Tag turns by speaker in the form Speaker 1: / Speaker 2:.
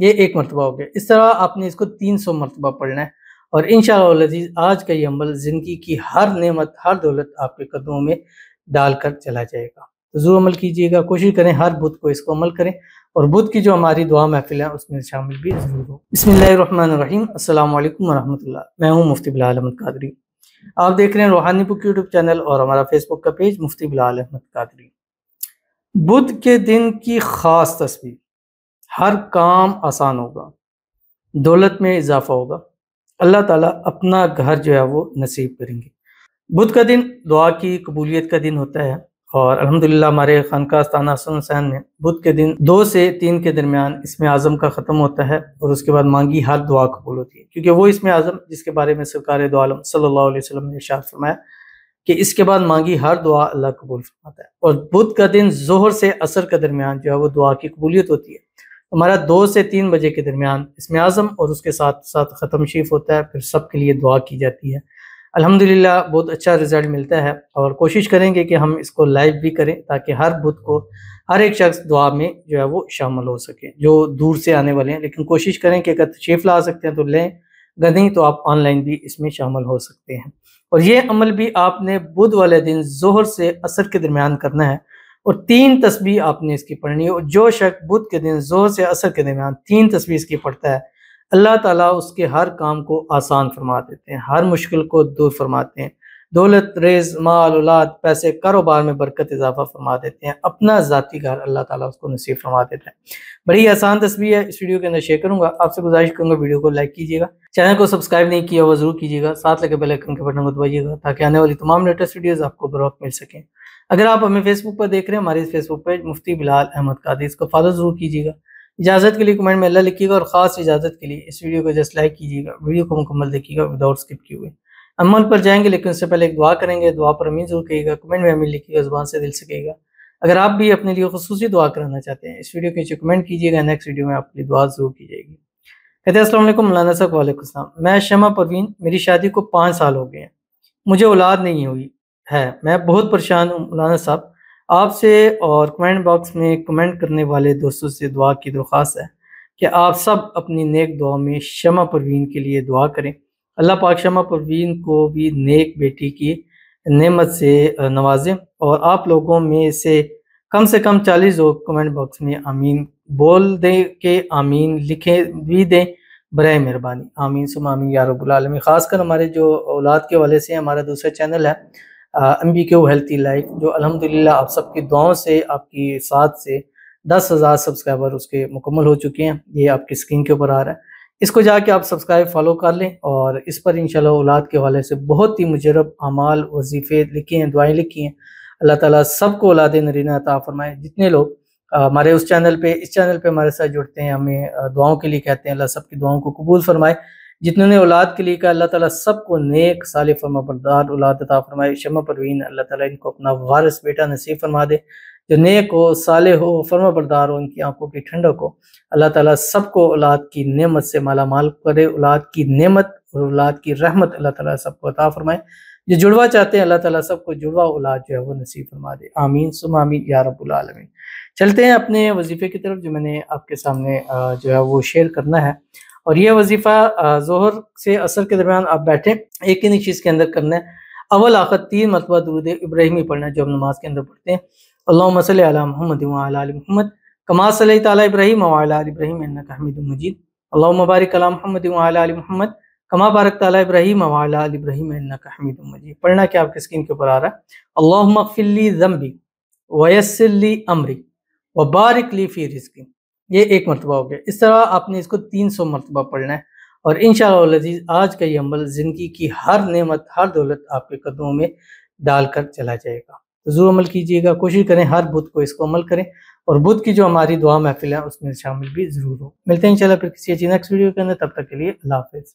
Speaker 1: یہ ایک مرتبہ ہو گیا۔ اس طرح آپ نے اس کو 300 مرتبہ پڑھنا ہے، اور انشاءاللہ العزیز آج کا یہ عمل زندگی کی ہر نعمت، ہر دولت آپ کے قدموں میں ڈال کر چلا جائے گا۔ تو ضرور عمل کیجیے گا، کوشش کریں ہر بدھ کو اس کو عمل کریں، اور بدھ کی جو ہماری دعا محفل ہے اس میں شامل بھی ضرور ہو۔ بسم اللہ الرحمن الرحیم، السلام علیکم ورحمۃ اللہ۔ میں ہوں مفتی بلال احمد قادری، آپ دیکھ رہے ہیں روحانی بک یوٹیوب چینل اور ہمارا فیس بک کا پیج مفتی بلال احمد قادری۔ بدھ کے دن کی خاص تصویر، ہر کام آسان ہوگا، دولت میں اضافہ ہوگا، اللہ تعالیٰ اپنا گھر جو ہے وہ نصیب کریں گے۔ بدھ کا دن دعا کی قبولیت کا دن ہوتا ہے، اور الحمدللہ ہمارے خانقاہ استانہ حسن حسین میں بدھ کے دن 2 سے 3 کے درمیان اسم اعظم کا ختم ہوتا ہے، اور اس کے بعد مانگی ہر دعا قبول ہوتی ہے، کیونکہ وہ اسم اعظم جس کے بارے میں سرکار دو عالم صلی اللہ علیہ وسلم نے ارشاد فرمایا کہ اس کے بعد مانگی ہر دعا اللہ قبول فرماتا ہے۔ اور بدھ کا دن ظہر سے عصر کے درمیان جو ہے وہ دعا کی قبولیت ہوتی ہے۔ ہمارا 2 سے 3 بجے کے درمیان اسم اعظم اور اس کے ساتھ ساتھ ختم شریف ہوتا ہے، پھر سب کے لیے دعا کی جاتی ہے۔ الحمدللہ بہت اچھا رزلٹ ملتا ہے، اور کوشش کریں گے کہ ہم اس کو لائیو بھی کریں تاکہ ہر بدھ کو ہر ایک شخص دعا میں جو ہے وہ شامل ہو سکے جو دور سے آنے والے ہیں۔ لیکن کوشش کریں کہ اگر تشریف لا سکتے ہیں تو لیں، اگر نہیں تو آپ آن لائن بھی اس میں شامل ہو سکتے ہیں۔ اور یہ عمل بھی آپ نے بدھ والے دن ظہر سے عصر کے درمیان کرنا ہے، اور 3 تسبیح آپ نے اس کی پڑھنی ہے۔ اور جو شخص بدھ کے دن ظہر سے عصر کے درمیان 3 تسبیح اس کی پڑھتا ہے، اللہ تعالیٰ اس کے ہر کام کو آسان فرما دیتے ہیں، ہر مشکل کو دور فرماتے ہیں، دولت، رزق، مال، اولاد، پیسے، کاروبار میں برکت اضافہ فرما دیتے ہیں، اپنا ذاتی گھر اللہ تعالیٰ اس کو نصیب فرما دیتا ہے۔ بڑی آسان تسبیح ہے، اس ویڈیو کے اندر شیئر کروں گا، آپ سے گزارش کروں گا ویڈیو کو لائک کیجیے گا، چینل کو سبسکرائب نہیں کیا ہوا ضرور کیجیے گا، ساتھ لگے بیل آئیکن کے بٹن کو دبائیے گا تاکہ آنے والی تمام لیٹسٹ ویڈیوز آپ کو بروقت مل سکیں۔ اگر آپ ہمیں فیس بک پر دیکھ رہے ہیں، ہمارے فیس بک پیج مفتی بلال احمد قادری، اس کو فالو ضرور کیجیے گا۔ اجازت کے لیے کمنٹ میں اللہ لکھیے گا، اور خاص اجازت کے لیے اس ویڈیو کو جسٹ لائک کیجیے گا، ویڈیو کو مکمل دیکھیے گا وداؤٹ اسکپ کیے ہوئے۔ عمل پر جائیں گے، لیکن اس سے پہلے ایک دعا کریں گے، دعا پر امین ضرور کہیے گا، کمنٹ میں امین لکھیے گا، زبان سے دل سے کہیے گا۔ اگر آپ بھی اپنے لیے خصوصی دعا کرانا چاہتے ہیں، اس ویڈیو کے نیچے کمنٹ کیجیے گا، نیکسٹ ویڈیو میں آپ کی دعا ضرور کی جائے گی۔ کہتے ہیں السلام علیکم مولانا صاحب۔ وعلیکم السلام۔ میں شمع پروین، میری شادی کو 5 سال ہو گئے ہیں، مجھے اولاد نہیں ہوئی ہے، میں بہت پریشان ہوں مولانا صاحب، آپ سے اور کمنٹ باکس میں کمنٹ کرنے والے دوستوں سے دعا کی درخواست ہے کہ آپ سب اپنی نیک دعا میں شمع پروین کے لیے دعا کریں، اللہ پاک شمع پروین کو بھی نیک بیٹی کی نعمت سے نوازیں، اور آپ لوگوں میں سے کم 40 لوگ کمنٹ باکس میں آمین بول دیں کہ آمین لکھیں بھی دیں، برائے مہربانی، آمین ثم آمین یا رب العالمین۔ خاص کر ہمارے جو اولاد کے حوالے سے ہمارا دوسرا چینل ہے MBQ ہیلتھی لائف، جو الحمدللہ آپ سب کی دعاؤں سے، آپ کی ساتھ سے 10,000 سبسکرائبر اس کے مکمل ہو چکے ہیں، یہ آپ کی اسکرین کے اوپر آ رہا ہے، اس کو جا کے آپ سبسکرائب فالو کر لیں، اور اس پر انشاءاللہ اولاد کے حوالے سے بہت ہی مجرب اعمال وظیفے لکھے ہیں، دعائیں لکھی ہیں۔ اللہ تعالیٰ سب کو اولاد نرینہ عطا فرمائے۔ جتنے لوگ ہمارے اس چینل پہ ہمارے ساتھ جڑتے ہیں، ہمیں دعاؤں کے لیے کہتے ہیں، اللہ سب کی دعاؤں کو قبول فرمائے۔ جتنوں نے اولاد کے لیے کہا، اللہ تعالیٰ سب کو نیک صالح فرما بردار اولاد عطا فرمائے۔ شمع پروین، اللہ تعالیٰ ان کو اپنا وارث بیٹا نصیب فرما دے جو نیک ہو، صالح ہو، فرما بردار ہو، ان کی آنکھوں کی ٹھنڈک ہو۔ اللہ تعالیٰ سب کو اولاد کی نعمت سے مالا مال کرے، اولاد کی نعمت اور اولاد کی رحمت اللہ تعالیٰ سب کو عطا فرمائے۔ جو جڑوا چاہتے ہیں، اللہ تعالیٰ سب کو جڑوا اولاد جو ہے وہ نصیب فرما دے، آمین ثم آمین یا رب العالمین۔ چلتے ہیں اپنے وظیفے کی طرف، جو میں نے آپ کے سامنے جو ہے وہ شیئر کرنا ہے، اور یہ وظیفہ ظہر سے عصر کے درمیان آپ بیٹھیں، ایک ہی چیز کے اندر کرنا ہے، اول آخر 3 مرتبہ درود ابراہیمی پڑھنا ہے جو ہم نماز کے اندر پڑھتے ہیں۔ اللہم صلی علی محمد وعلی آل محمد کما صلیت علی ابراہیم وعلی آل ابراہیم انک حمید مجید، اللہم بارک علی محمد وعلی آل محمد کما بارکت علی ابراہیم وعلی آل ابراہیم انک حمید مجید۔ پڑھنا کیا آپ کی اسکرین کے اوپر آ رہا ہے، اللہم اغفر لی ذنبی ویسر لی امری وبارک لی فی رزقی، یہ 1 مرتبہ ہو گیا۔ اس طرح آپ نے اس کو 300 مرتبہ پڑھنا ہے، اور انشاءاللہ العزیز آج کا یہ عمل زندگی کی ہر نعمت، ہر دولت آپ کے قدموں میں ڈال کر چلا جائے گا۔ تو ضرور عمل کیجیے گا، کوشش کریں ہر بدھ کو اس کو عمل کریں، اور بدھ کی جو ہماری دعا محفل ہے اس میں شامل بھی ضرور ہو۔ ملتے ہیں انشاءاللہ پھر کسی اچھی نیکسٹ ویڈیو کے اندر، تب تک کے لیے اللہ حافظ۔